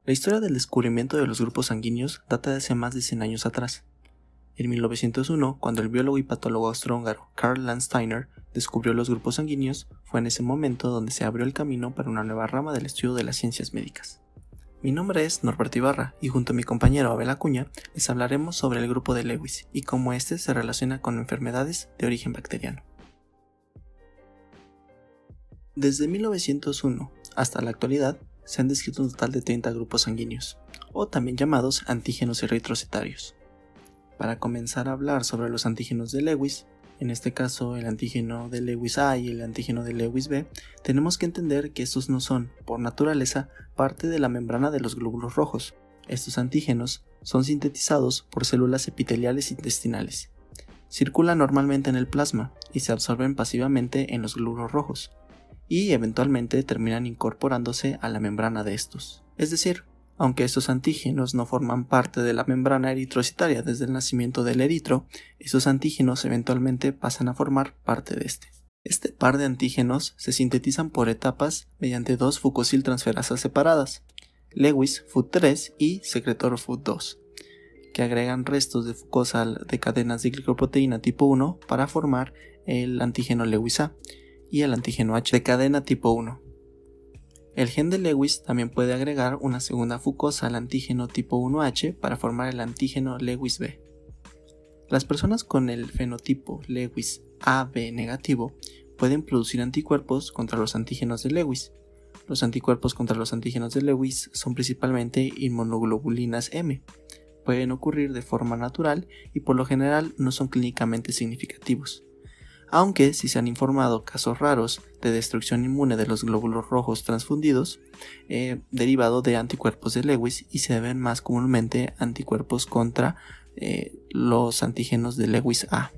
La historia del descubrimiento de los grupos sanguíneos data de hace más de 100 años atrás. En 1901, cuando el biólogo y patólogo austrohúngaro Karl Landsteiner descubrió los grupos sanguíneos, fue en ese momento donde se abrió el camino para una nueva rama del estudio de las ciencias médicas. Mi nombre es Norberto Ibarra y junto a mi compañero Abel Acuña les hablaremos sobre el grupo de Lewis y cómo este se relaciona con enfermedades de origen bacteriano. Desde 1901 hasta la actualidad se han descrito un total de 30 grupos sanguíneos, o también llamados antígenos eritrocitarios. Para comenzar a hablar sobre los antígenos de Lewis, en este caso el antígeno de Lewis A y el antígeno de Lewis B, tenemos que entender que estos no son, por naturaleza, parte de la membrana de los glóbulos rojos. Estos antígenos son sintetizados por células epiteliales intestinales. Circulan normalmente en el plasma y se absorben pasivamente en los glóbulos rojos, y eventualmente terminan incorporándose a la membrana de estos. Es decir, aunque estos antígenos no forman parte de la membrana eritrocitaria desde el nacimiento del eritro, esos antígenos eventualmente pasan a formar parte de este. Este par de antígenos se sintetizan por etapas mediante dos fucosiltransferasas separadas, Lewis FUT3 y secretor FUT2, que agregan restos de fucosa de cadenas de glicoproteína tipo 1 para formar el antígeno Lewis A y el antígeno H de cadena tipo 1. El gen de Lewis también puede agregar una segunda fucosa al antígeno tipo 1H para formar el antígeno Lewis B. Las personas con el fenotipo Lewis AB negativo pueden producir anticuerpos contra los antígenos de Lewis. Los anticuerpos contra los antígenos de Lewis son principalmente inmunoglobulinas M. Pueden ocurrir de forma natural y por lo general no son clínicamente significativos, aunque sí se han informado casos raros de destrucción inmune de los glóbulos rojos transfundidos derivado de anticuerpos de Lewis y se ven más comúnmente anticuerpos contra los antígenos de Lewis A.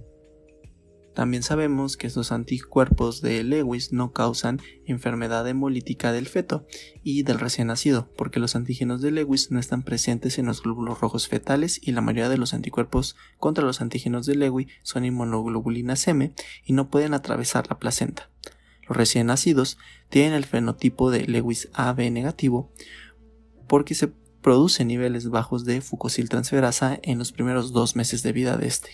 También sabemos que estos anticuerpos de Lewis no causan enfermedad hemolítica del feto y del recién nacido, porque los antígenos de Lewis no están presentes en los glóbulos rojos fetales y la mayoría de los anticuerpos contra los antígenos de Lewis son inmunoglobulinas M y no pueden atravesar la placenta. Los recién nacidos tienen el fenotipo de Lewis AB negativo porque se producen niveles bajos de fucosiltransferasa en los primeros 2 meses de vida de este.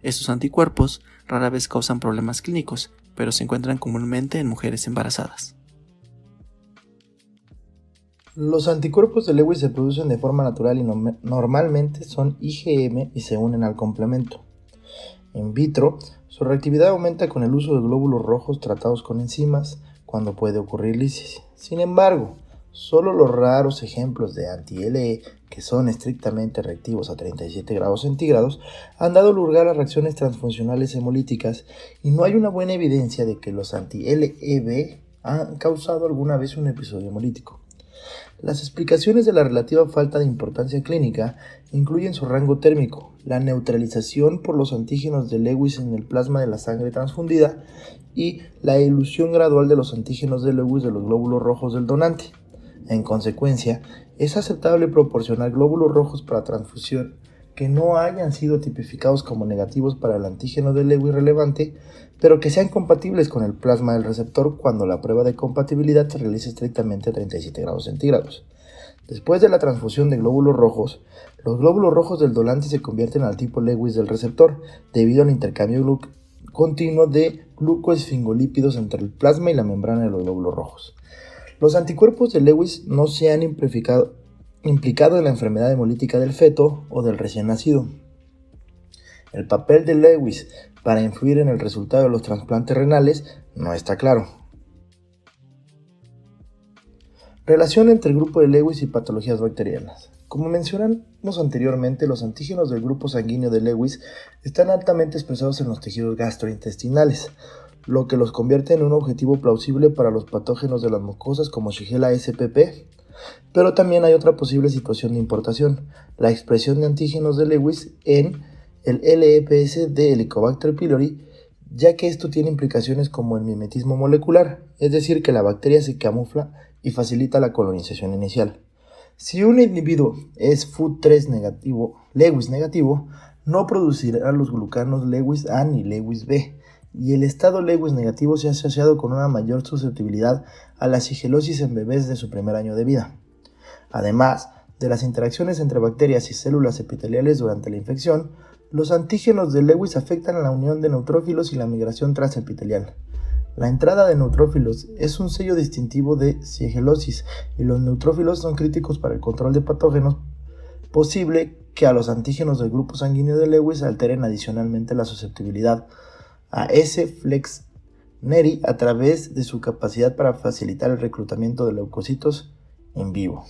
Estos anticuerpos rara vez causan problemas clínicos, pero se encuentran comúnmente en mujeres embarazadas. Los anticuerpos de Lewis se producen de forma natural y normalmente son IgM y se unen al complemento. In vitro, su reactividad aumenta con el uso de glóbulos rojos tratados con enzimas cuando puede ocurrir lisis. Sin embargo, solo los raros ejemplos de anti-LE que son estrictamente reactivos a 37 grados centígrados han dado lugar a reacciones transfuncionales hemolíticas y no hay una buena evidencia de que los anti-LEB han causado alguna vez un episodio hemolítico. Las explicaciones de la relativa falta de importancia clínica incluyen su rango térmico, la neutralización por los antígenos de Lewis en el plasma de la sangre transfundida y la elusión gradual de los antígenos de Lewis de los glóbulos rojos del donante. En consecuencia, es aceptable proporcionar glóbulos rojos para transfusión que no hayan sido tipificados como negativos para el antígeno de Lewis relevante, pero que sean compatibles con el plasma del receptor cuando la prueba de compatibilidad se realice estrictamente a 37 grados centígrados. Después de la transfusión de glóbulos rojos, los glóbulos rojos del donante se convierten al tipo Lewis del receptor debido al intercambio continuo de glucoesfingolípidos entre el plasma y la membrana de los glóbulos rojos. Los anticuerpos de Lewis no se han implicado en la enfermedad hemolítica del feto o del recién nacido. El papel de Lewis para influir en el resultado de los trasplantes renales no está claro. Relación entre el grupo de Lewis y patologías bacterianas. Como mencionamos anteriormente, los antígenos del grupo sanguíneo de Lewis están altamente expresados en los tejidos gastrointestinales, lo que los convierte en un objetivo plausible para los patógenos de las mucosas como Shigella spp. Pero también hay otra posible situación de importación, la expresión de antígenos de Lewis en el LEPS de Helicobacter pylori, ya que esto tiene implicaciones como el mimetismo molecular, es decir, que la bacteria se camufla y facilita la colonización inicial. Si un individuo es FUT3 negativo, Lewis negativo, no producirá los glucanos Lewis A ni Lewis B, y el estado Lewis negativo se ha asociado con una mayor susceptibilidad a la sigelosis en bebés de su primer año de vida. Además de las interacciones entre bacterias y células epiteliales durante la infección, los antígenos de Lewis afectan la unión de neutrófilos y la migración transepitelial. La entrada de neutrófilos es un sello distintivo de sigelosis y los neutrófilos son críticos para el control de patógenos. Posible que a los antígenos del grupo sanguíneo de Lewis alteren adicionalmente la susceptibilidad a S. flexneri a través de su capacidad para facilitar el reclutamiento de leucocitos en vivo.